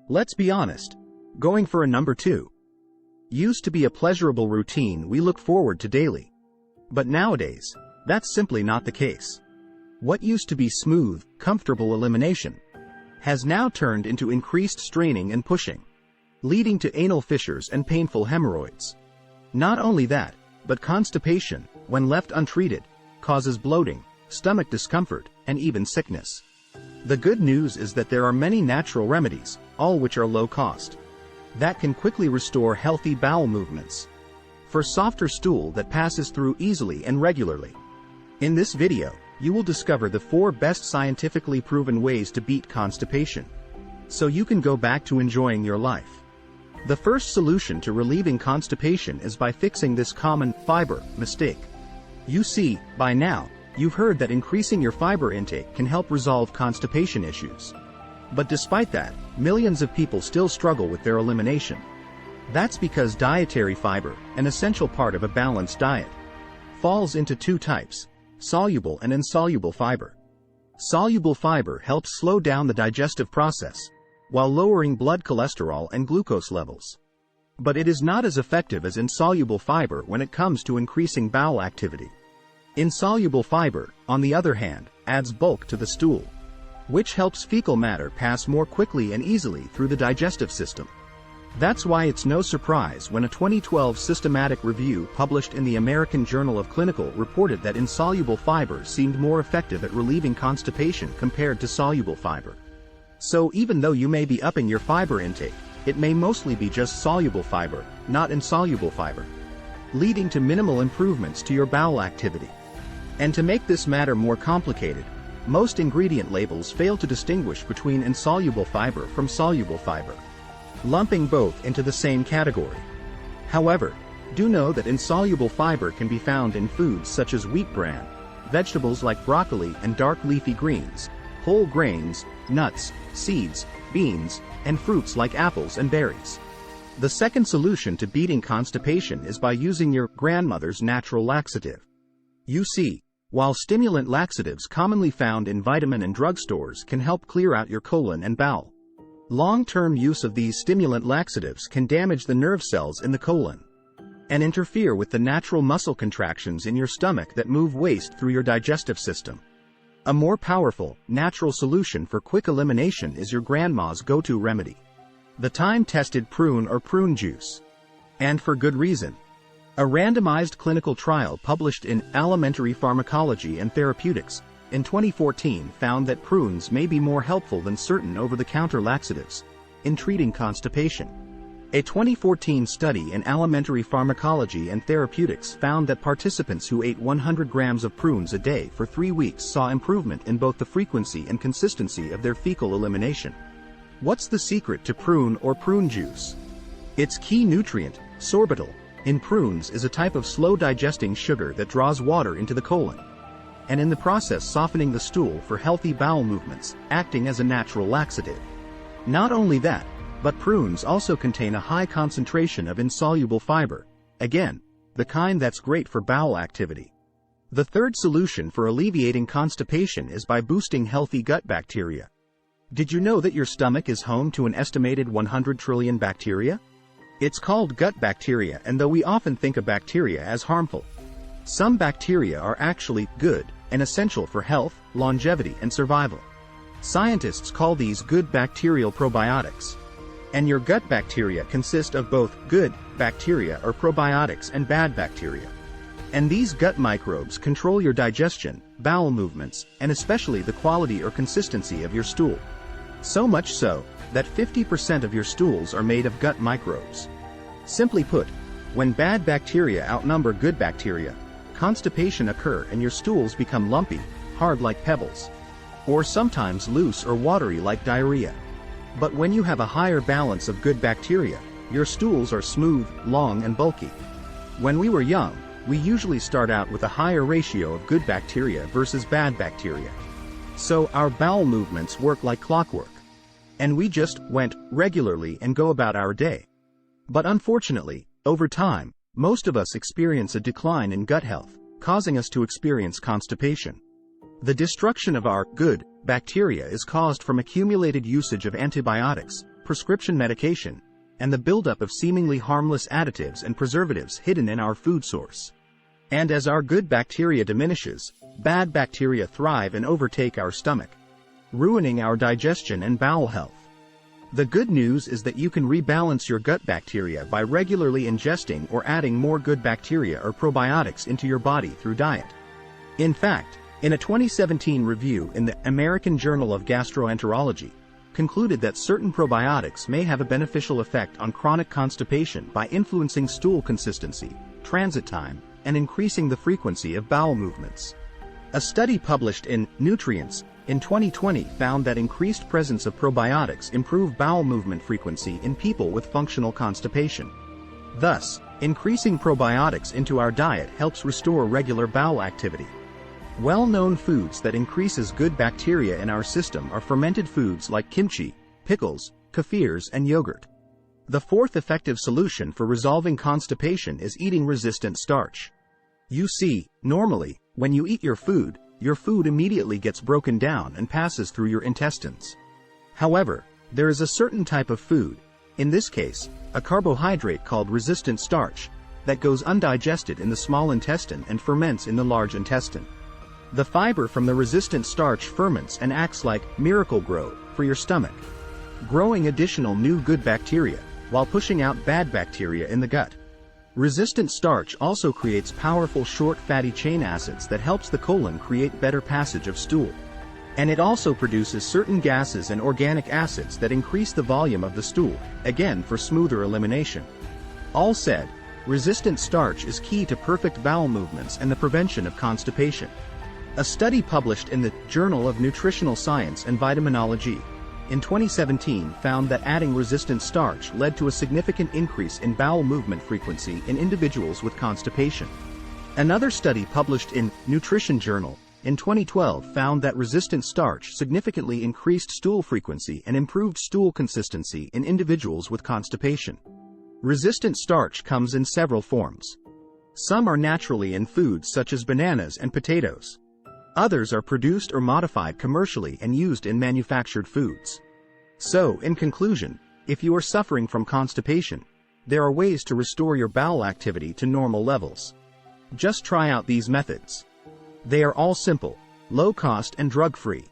Let's be honest. Going for a number 2 used to be a pleasurable routine we look forward to daily. But nowadays, that's simply not the case. What used to be smooth, comfortable elimination has now turned into increased straining and pushing, leading to anal fissures and painful hemorrhoids. Not only that, but constipation, when left untreated, causes bloating, stomach discomfort, and even sickness. The good news is that there are many natural remedies, all which are low cost, that can quickly restore healthy bowel movements for softer stool that passes through easily and regularly. In this video, you will discover the 4 best scientifically proven ways to beat constipation, so you can go back to enjoying your life. The first solution to relieving constipation is by fixing this common fiber mistake. You see, by now, you've heard that increasing your fiber intake can help resolve constipation issues. But despite that, millions of people still struggle with their elimination. That's because dietary fiber, an essential part of a balanced diet, falls into 2 types: soluble and insoluble fiber. Soluble fiber helps slow down the digestive process, while lowering blood cholesterol and glucose levels. But it is not as effective as insoluble fiber when it comes to increasing bowel activity. Insoluble fiber, on the other hand, adds bulk to the stool, which helps fecal matter pass more quickly and easily through the digestive system. That's why it's no surprise when a 2012 systematic review published in the American Journal of Clinical reported that insoluble fiber seemed more effective at relieving constipation compared to soluble fiber. So even though you may be upping your fiber intake, it may mostly be just soluble fiber, not insoluble fiber, leading to minimal improvements to your bowel activity. And to make this matter more complicated, most ingredient labels fail to distinguish between insoluble fiber from soluble fiber, lumping both into the same category. However, do know that insoluble fiber can be found in foods such as wheat bran, vegetables like broccoli and dark leafy greens, whole grains, nuts, seeds, beans, and fruits like apples and berries. The second solution to beating constipation is by using your grandmother's natural laxative. You see, while stimulant laxatives commonly found in vitamin and drugstores can help clear out your colon and bowel, long-term use of these stimulant laxatives can damage the nerve cells in the colon and interfere with the natural muscle contractions in your stomach that move waste through your digestive system. A more powerful, natural solution for quick elimination is your grandma's go-to remedy: the time-tested prune or prune juice. And for good reason. A randomized clinical trial published in Alimentary Pharmacology and Therapeutics in 2014 found that prunes may be more helpful than certain over-the-counter laxatives in treating constipation. A 2014 study in Alimentary Pharmacology and Therapeutics found that participants who ate 100 grams of prunes a day for 3 weeks saw improvement in both the frequency and consistency of their fecal elimination. What's the secret to prune or prune juice? Its key nutrient, sorbitol, in prunes is a type of slow-digesting sugar that draws water into the colon, and in the process softening the stool for healthy bowel movements, acting as a natural laxative. Not only that, but prunes also contain a high concentration of insoluble fiber, again, the kind that's great for bowel activity. The third solution for alleviating constipation is by boosting healthy gut bacteria. Did you know that your stomach is home to an estimated 100 trillion bacteria? It's called gut bacteria, and though we often think of bacteria as harmful, some bacteria are actually good and essential for health, longevity, and survival. Scientists call these good bacterial probiotics. And your gut bacteria consist of both good bacteria or probiotics and bad bacteria. And these gut microbes control your digestion, bowel movements, and especially the quality or consistency of your stool. So much so, that 50% of your stools are made of gut microbes. Simply put, when bad bacteria outnumber good bacteria, constipation occurs and your stools become lumpy, hard like pebbles, or sometimes loose or watery like diarrhea. But when you have a higher balance of good bacteria, your stools are smooth, long, and bulky. When we were young, we usually start out with a higher ratio of good bacteria versus bad bacteria. So our bowel movements work like clockwork. And we just went regularly and go about our day. But unfortunately, over time, most of us experience a decline in gut health, causing us to experience constipation. The destruction of our good bacteria is caused from accumulated usage of antibiotics, prescription medication, and the buildup of seemingly harmless additives and preservatives hidden in our food source. And as our good bacteria diminishes, bad bacteria thrive and overtake our stomach, ruining our digestion and bowel health. The good news is that you can rebalance your gut bacteria by regularly ingesting or adding more good bacteria or probiotics into your body through diet. In fact, in a 2017 review in the American Journal of Gastroenterology, concluded that certain probiotics may have a beneficial effect on chronic constipation by influencing stool consistency, transit time, and increasing the frequency of bowel movements. A study published in Nutrients in 2020 found that increased presence of probiotics improve bowel movement frequency in people with functional constipation. Thus, increasing probiotics into our diet helps restore regular bowel activity. Well-known foods that increases good bacteria in our system are fermented foods like kimchi, pickles, kefirs, and yogurt. The fourth effective solution for resolving constipation is eating resistant starch. You see, normally, when you eat your food immediately gets broken down and passes through your intestines. However, there is a certain type of food, in this case, a carbohydrate called resistant starch, that goes undigested in the small intestine and ferments in the large intestine. The fiber from the resistant starch ferments and acts like Miracle-Gro for your stomach, growing additional new good bacteria, while pushing out bad bacteria in the gut. Resistant starch also creates powerful short fatty chain acids that helps the colon create better passage of stool. And it also produces certain gases and organic acids that increase the volume of the stool, again for smoother elimination. All said, resistant starch is key to perfect bowel movements and the prevention of constipation. A study published in the Journal of Nutritional Science and Vitaminology in 2017 found that adding resistant starch led to a significant increase in bowel movement frequency in individuals with constipation. Another study published in Nutrition Journal in 2012 found that resistant starch significantly increased stool frequency and improved stool consistency in individuals with constipation. Resistant starch comes in several forms. Some are naturally in foods such as bananas and potatoes. Others are produced or modified commercially and used in manufactured foods. So, in conclusion, if you are suffering from constipation, there are ways to restore your bowel activity to normal levels. Just try out these methods. They are all simple, low-cost and drug-free.